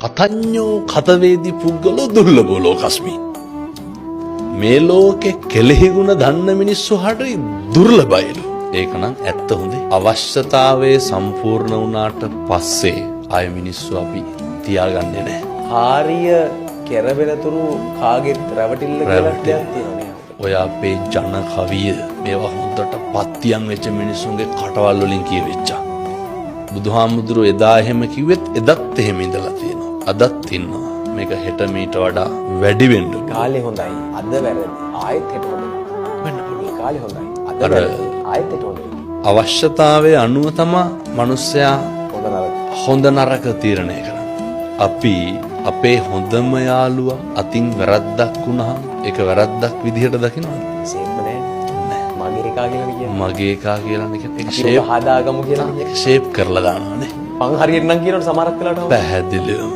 කතඤ්ඤෝ කතවේදී පුද්ගලෝ දුර්ලභෝ ලෝකස්මින්. මේ ලෝකේ කෙලෙහි ගුණ දන්න මිනිස්සු හරි දුර්ලභයිලු. ඒක නම් ඇත්ත හොඳේ. අවශ්‍යතාවයේ සම්පූර්ණ වුණාට පස්සේ ආය මිනිස්සු අපි තියාගන්නේ නැහැ. කාර්ය කෙරවෙනතුරු කාගෙත් රැවටිල්ල කියලා දෙයක් තියෙනවා. ඔය අපේ ජන කවිය මේවා හොඳට පත්තියන් වෙච්ච මිනිස්සුන්ගේ කටවල් වලින් කියවෙච්චා. බුදුහාමුදුරුවෝ එදා එහෙම කිව්වෙත් එදත් එහෙම ඉඳලා තියෙනවා. අදත් ඉන්නවා. මේක හෙට මීට වඩා වැඩි වෙන්න ඕන. කාලේ හොඳයි. අද වැරදි. ආයෙත් හෙට හොඳයි. වෙන්න පුළුවන්. කාලේ හොඳයි. අද වැරදි. ආයෙත් හෙට හොඳයි. අවශ්‍යතාවයේ අනුව තමයි මිනිස්සයා හොඳ නරක හොඳ නරක තීරණය කරන්නේ. අපි අපේ හොඳම යාළුවා අතින් වැරද්දක් වුණාම ඒක වැරද්දක් විදිහට දකිනවද? සේම නෑ. මගේ එකා කියලා කියන්නේ. මගේ එකා කියලා නේ ඒක ඒක ෂේප් හදාගමු කියලා. ෂේප් කරලා දානවානේ. මං හරියට නම් කියනකොට සමහරක් වෙලාවට පැහැදිලිව